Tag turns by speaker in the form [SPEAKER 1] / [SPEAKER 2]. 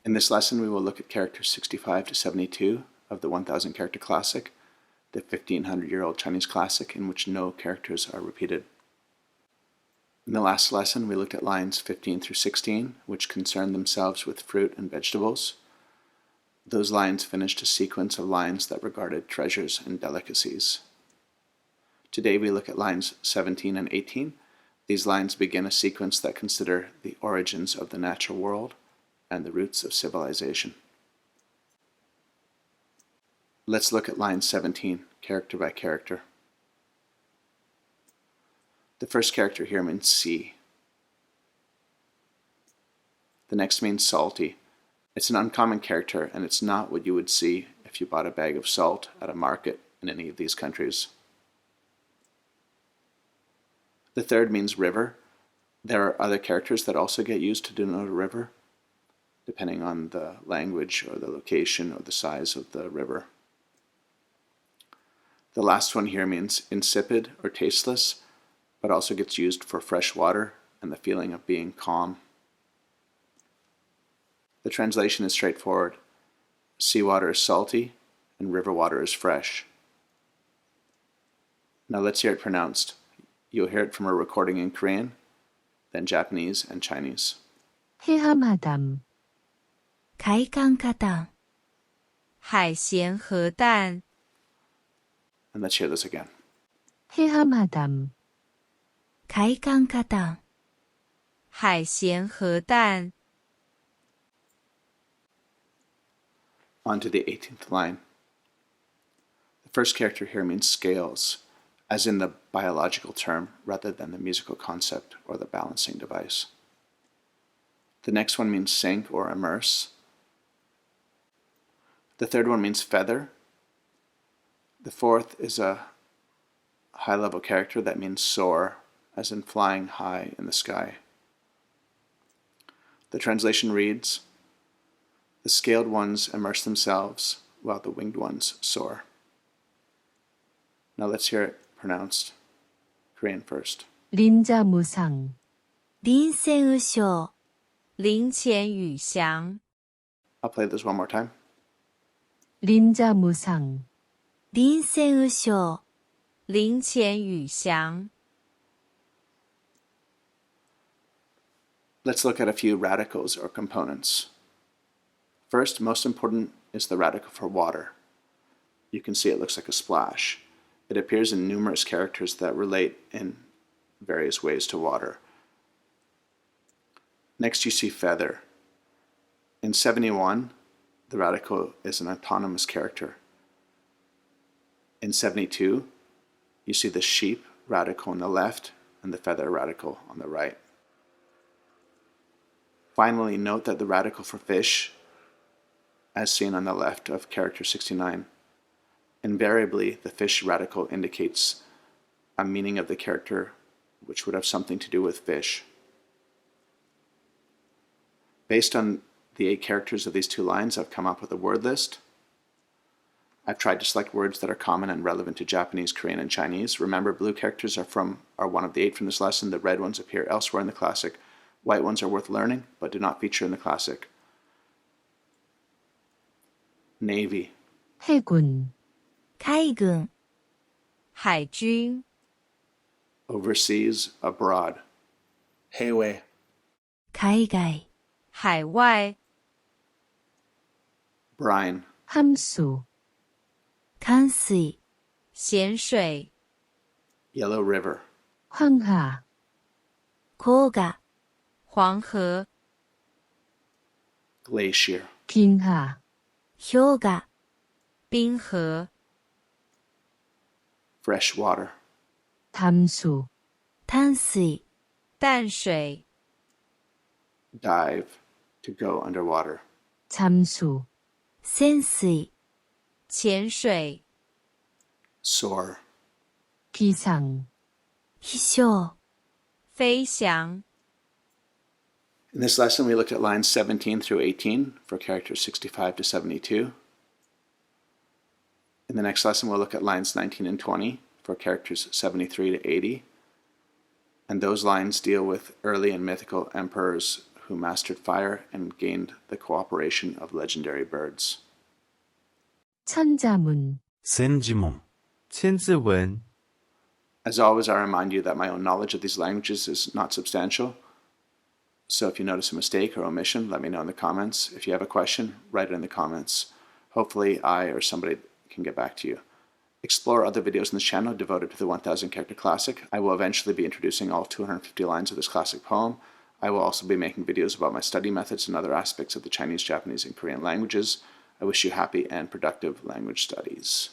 [SPEAKER 1] In this lesson, we will look at characters 65 to 72 of the 1000 character classic, the 1500-year-old Chinese classic in which no characters are repeated. In the last lesson, we looked at lines 15 through 16, which concern themselves with fruit and vegetables. Those lines finished a sequence of lines that regarded treasures and delicacies. Today we look at lines 17 and 18. These lines begin a sequence that consider the origins of the natural world and the roots of civilization. Let's look at line 17, character by character. The first character here means sea. The next means salty. It's an uncommon character, and it's not what you would see if you bought a bag of salt at a market in any of these countries. The third means river. There are other characters that also get used to denote a river, depending on the language or the location or the size of the river. The last one here means insipid or tasteless, but also gets used for fresh water and the feeling of being calm. The translation is straightforward. Seawater is salty and river water is fresh. Now let's hear it pronounced. You'll hear it from a recording in Korean, then Japanese and Chinese.
[SPEAKER 2] 해함하담, 갈강가다,
[SPEAKER 3] 海咸河淡
[SPEAKER 1] And let's hear this again.
[SPEAKER 2] 해함하담,
[SPEAKER 3] 갈강가다 海咸河淡
[SPEAKER 1] On to the 18th line. The first character here means scales, as in the biological term rather than the musical concept or the balancing device. The next one means sink or immerse. The third one means feather. The fourth is a high-level character that means soar, as in flying high in the sky. The translation reads, "The scaled ones immerse themselves while the winged ones soar." Now let's hear it pronounced. Korean first.
[SPEAKER 2] 린자무상,
[SPEAKER 3] 林仙儿秀林前雨翔
[SPEAKER 1] I'll play this one more time.
[SPEAKER 2] 린자무상,
[SPEAKER 3] 林仙儿秀林前雨翔
[SPEAKER 1] Let's look at a few radicals or components. First, most important, is the radical for water. You can see it looks like a splash. It appears in numerous characters that relate in various ways to water. Next, you see feather. In 71, the radical is an autonomous character. In 72, you see the sheep radical on the left and the feather radical on the right. Finally, note that the radical for fish, as seen on the left of character 69, invariably the fish radical indicates a meaning of the character which would have something to do with fish. Based on the 8 characters of these 2 lines, I've come up with a word list. I've tried to select words that are common and relevant to Japanese, Korean, and Chinese. Remember, blue characters are one of the 8 from this lesson. The red ones appear elsewhere in the classic. White ones are worth learning, but do not feature in the classic. Navy,
[SPEAKER 2] 해군,
[SPEAKER 3] 海軍海军
[SPEAKER 1] overseas, abroad. 해외,
[SPEAKER 3] 海外海外
[SPEAKER 1] brine,
[SPEAKER 2] 함수,
[SPEAKER 3] 淡水咸水
[SPEAKER 1] Yellow River,
[SPEAKER 2] 황하,
[SPEAKER 3] 黄河黄河
[SPEAKER 1] glacier,
[SPEAKER 2] 빙하,
[SPEAKER 3] 氷河冰河
[SPEAKER 1] fresh water,
[SPEAKER 2] 담수,
[SPEAKER 3] 淡水淡水
[SPEAKER 1] dive, to go underwater,
[SPEAKER 2] 잠수,
[SPEAKER 3] 潜水潜水
[SPEAKER 1] soar,
[SPEAKER 2] 기상,
[SPEAKER 3] 飛翔飛翔
[SPEAKER 1] In this lesson, we looked at lines 17 through 18 for characters 65 to 72. In the next lesson, we'll look at lines 19 and 20 for characters 73 to 80. And those lines deal with early and mythical emperors who mastered fire and gained the cooperation of legendary birds.
[SPEAKER 2] 천자문,
[SPEAKER 4] 千字文
[SPEAKER 5] 千字文
[SPEAKER 1] As always, I remind you that my own knowledge of these languages is not substantial. So if you notice a mistake or omission, let me know in the comments. If you have a question, write it in the comments. Hopefully I or somebody can get back to you. Explore other videos in this channel devoted to the 1000 character classic. I will eventually be introducing all 250 lines of this classic poem. I will also be making videos about my study methods and other aspects of the Chinese, Japanese, and Korean languages. I wish you happy and productive language studies.